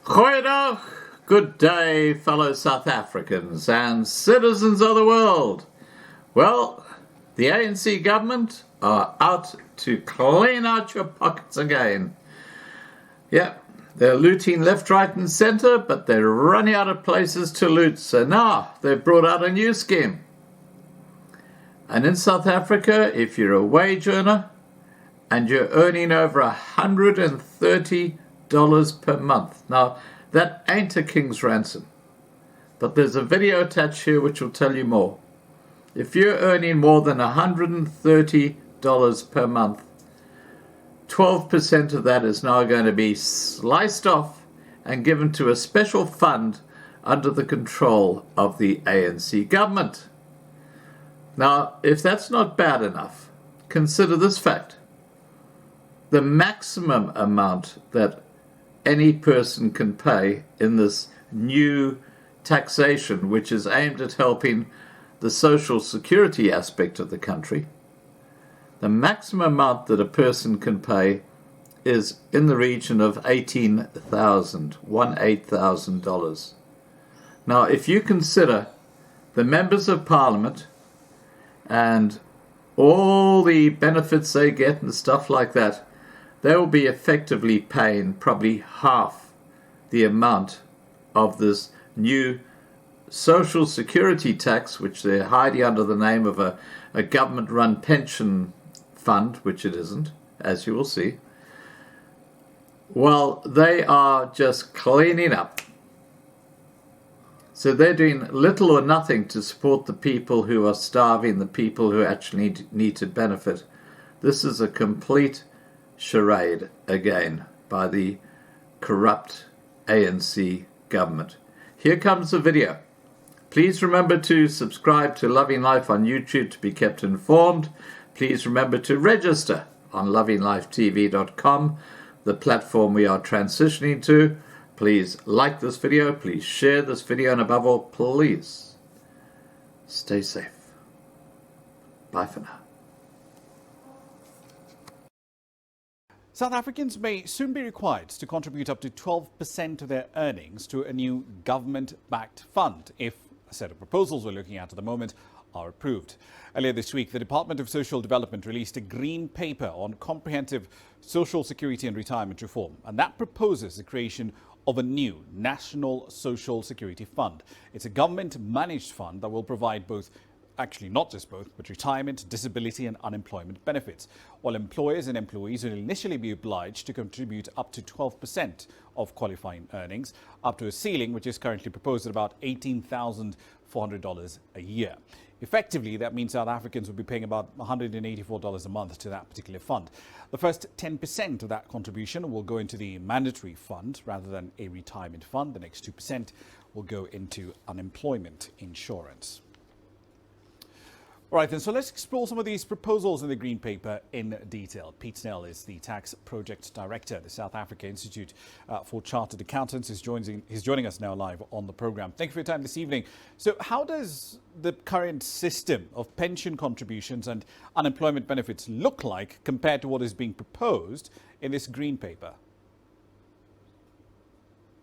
Goeiedag, good day, fellow South Africans and citizens of the world. Well, the ANC government are out to clean out your pockets again. Yeah, they're looting left, right and centre, but they're running out of places to loot. So now they've brought out a new scheme. And in South Africa, if you're a wage earner and you're earning over $130 per month. Now, that ain't a king's ransom, but there's a video attached here which will tell you more. If you're earning more than $130 per month, 12% of that is now going to be sliced off and given to a special fund under the control of the ANC government. Now, if that's not bad enough, consider this fact. The maximum amount that any person can pay in this new taxation, which is aimed at helping the social security aspect of the country, the maximum amount that a person can pay is in the region of $18,000. Now, if you consider the members of parliament and all the benefits they get and stuff like that, they will be effectively paying probably half the amount of this new social security tax, which they're hiding under the name of a government-run pension fund, which it isn't, as you will see. Well, they are just cleaning up. So they're doing little or nothing to support the people who are starving, the people who actually need to benefit. This is a complete charade again by the corrupt ANC government. Here comes the video. Please remember to subscribe to Loving Life on YouTube to be kept informed. Please remember to register on lovinglifetv.com, the platform we are transitioning to. Please like this video, please share this video, and above all, please stay safe. Bye for now. South Africans may soon be required to contribute up to 12% of their earnings to a new government-backed fund if a set of proposals we're looking at the moment are approved. Earlier this week, the Department of Social Development released a green paper on comprehensive social security and retirement reform, and that proposes the creation of a new National Social Security Fund. It's a government-managed fund that will provide both, actually not just both, but retirement, disability and unemployment benefits, while employers and employees will initially be obliged to contribute up to 12% of qualifying earnings, up to a ceiling which is currently proposed at about $18,400 a year. Effectively, that means South Africans will be paying about $184 a month to that particular fund. The first 10% of that contribution will go into the mandatory fund rather than a retirement fund. The next 2% will go into unemployment insurance. All right, then, so let's explore some of these proposals in the Green Paper in detail. Pete Snell is the Tax Project Director at the South Africa Institute for Chartered Accountants. He's joining us now live on the program. Thank you for your time this evening. So how does the current system of pension contributions and unemployment benefits look like compared to what is being proposed in this Green Paper?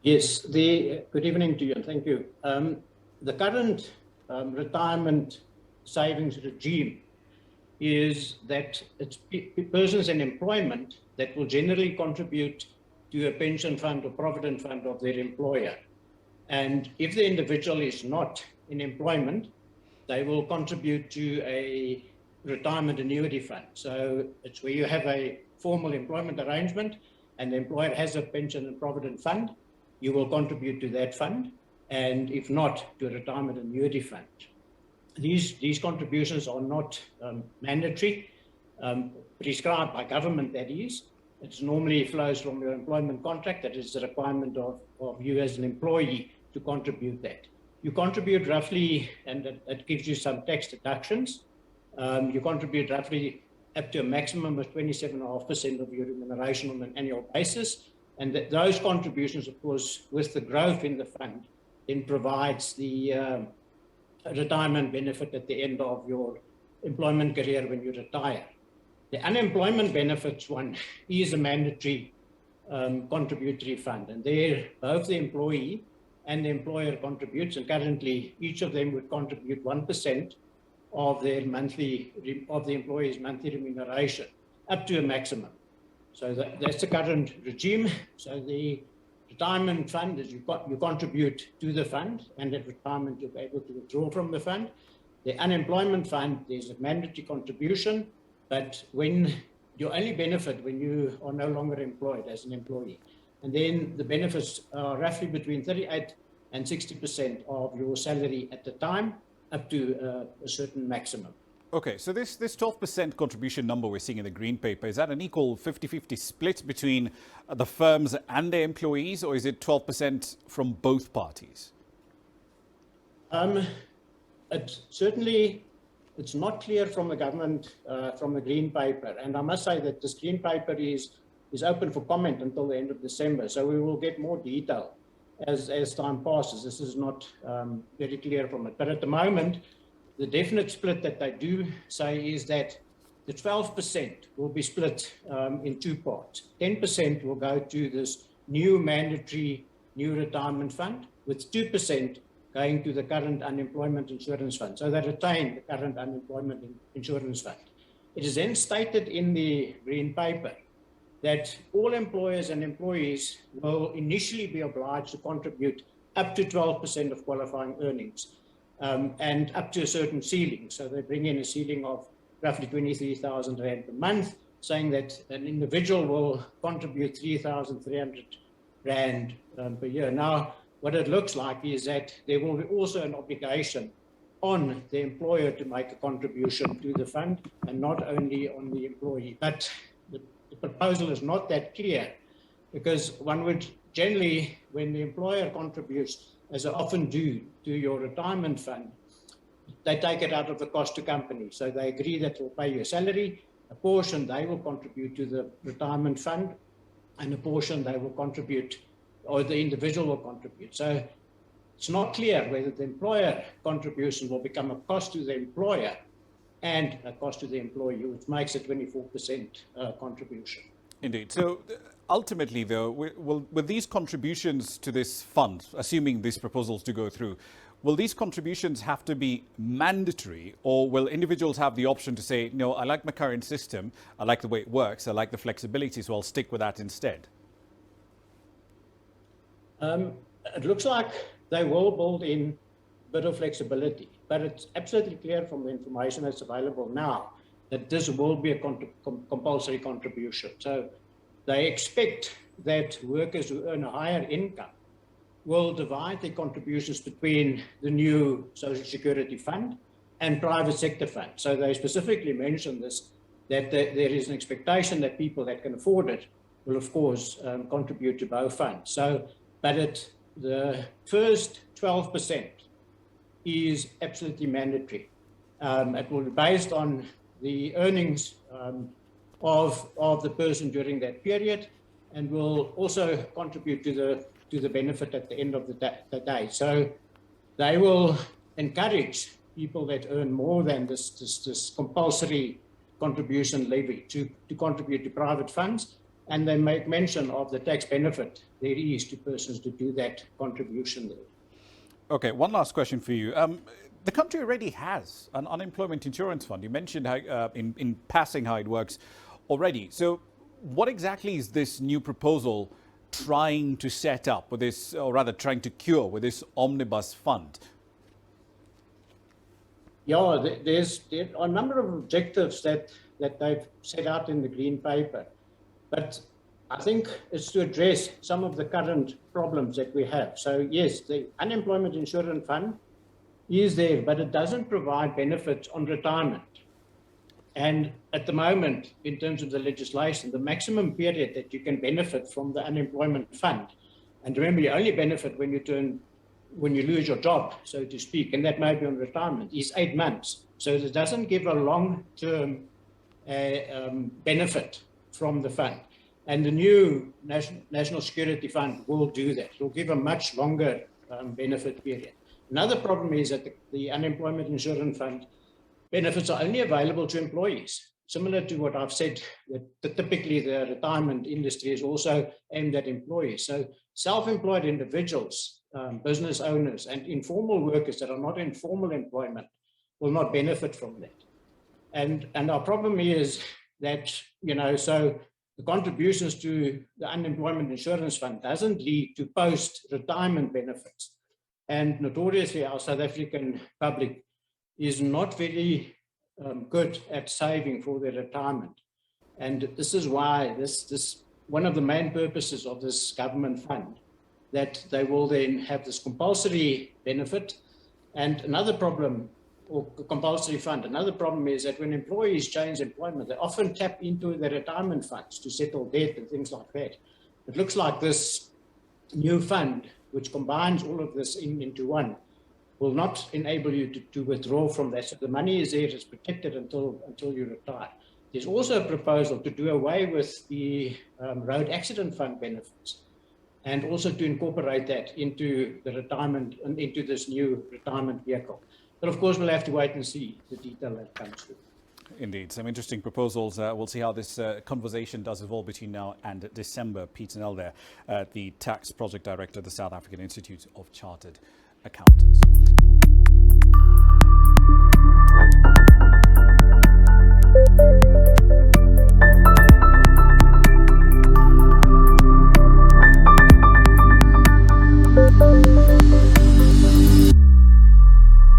Yes, good evening to you, and thank you. The current retirement savings regime is that it's persons in employment that will generally contribute to a pension fund or provident fund of their employer. And if the individual is not in employment, they will contribute to a retirement annuity fund. So it's where you have a formal employment arrangement and the employer has a pension and provident fund, you will contribute to that fund, and if not, to a retirement annuity fund. These contributions are not mandatory, prescribed by government, that is. It normally flows from your employment contract. That is the requirement of you as an employee to contribute that. You contribute roughly, and that gives you some tax deductions. You contribute roughly up to a maximum of 27.5% of your remuneration on an annual basis. And those contributions, of course, with the growth in the fund, then provides the retirement benefit at the end of your employment career when you retire. The unemployment benefits one is a mandatory contributory fund. And there, both the employee and the employer contributes, and currently each of them would contribute 1% of their of the employee's monthly remuneration, up to a maximum. So that's the current regime. So the retirement fund is you contribute to the fund, and at retirement you'll be able to withdraw from the fund. The unemployment fund, there's a mandatory contribution, but when you only benefit when you are no longer employed as an employee. And then the benefits are roughly between 38 and 60% of your salary at the time, up to a certain maximum. Okay, so this 12% contribution number we're seeing in the Green Paper, is that an equal 50-50 split between the firms and their employees, or is it 12% from both parties? It's not clear from the government, from the Green Paper. And I must say that this Green Paper is open for comment until the end of December. So we will get more detail as time passes. This is not very clear from it. But at the moment, the definite split that they do say is that the 12% will be split in two parts. 10% will go to this new mandatory new retirement fund, with 2% going to the current unemployment insurance fund. So they retain the current unemployment insurance fund. It is then stated in the Green Paper that all employers and employees will initially be obliged to contribute up to 12% of qualifying earnings, and up to a certain ceiling. So they bring in a ceiling of roughly 23,000 Rand per month, saying that an individual will contribute 3,300 Rand per year. Now, what it looks like is that there will be also an obligation on the employer to make a contribution to the fund, and not only on the employee. But the proposal is not that clear, because one would generally, when the employer contributes, as they often do, to your retirement fund, they take it out of the cost to company. So they agree that they'll pay you a salary, a portion they will contribute to the retirement fund, and a portion they will contribute, or the individual will contribute. So it's not clear whether the employer contribution will become a cost to the employer and a cost to the employee, which makes a 24% contribution. Indeed. So ultimately, though, will these contributions to this fund, assuming these proposals do go through, will these contributions have to be mandatory, or will individuals have the option to say, no, I like my current system, I like the way it works, I like the flexibility, so I'll stick with that instead? It looks like they will build in a bit of flexibility, but it's absolutely clear from the information that's available now that this will be a compulsory contribution. So they expect that workers who earn a higher income will divide their contributions between the new Social Security Fund and private sector fund. So they specifically mention this, that there is an expectation that people that can afford it will, of course, contribute to both funds. So, but the first 12% is absolutely mandatory. It will be based on the earnings of the person during that period, and will also contribute to the benefit at the end of the day. So they will encourage people that earn more than this compulsory contribution levy to contribute to private funds, and they make mention of the tax benefit there is to persons to do that contribution there. Okay, one last question for you. The country already has an unemployment insurance fund. You mentioned how, in passing how it works already. So what exactly is this new proposal trying to set up with this, or rather trying to cure with this omnibus fund? Yeah, there are a number of objectives that they've set out in the Green Paper. But I think it's to address some of the current problems that we have. So yes, the unemployment insurance fund is there, but it doesn't provide benefits on retirement. And at the moment, in terms of the legislation, the maximum period that you can benefit from the unemployment fund, and remember, you only benefit when you lose your job, so to speak, and that may be on retirement, is 8 months. So it doesn't give a long-term benefit from the fund. And the new National Security Fund will do that. It will give a much longer benefit period. Another problem is that the unemployment insurance fund benefits are only available to employees. similar to what I've said, that typically the retirement industry is also aimed at employees. So self-employed individuals, business owners, and informal workers that are not in formal employment will not benefit from that. And our problem is that, so the contributions to the unemployment insurance fund doesn't lead to post-retirement benefits. And notoriously, our South African public is not very good at saving for their retirement. And this is why this one of the main purposes of this government fund, that they will then have this compulsory benefit. And another problem, or compulsory fund, another problem is that when employees change employment, they often tap into their retirement funds to settle debt and things like that. It looks like this new fund, which combines all of this into one, will not enable you to withdraw from that. So the money is there, it's protected until you retire. There's also a proposal to do away with the road accident fund benefits, and also to incorporate that into the retirement and into this new retirement vehicle. But of course, we'll have to wait and see the detail that comes through. Indeed, some interesting proposals. We'll see how this conversation does evolve between now and December. Pete Nell there, the tax project director of the South African Institute of Chartered Accountants.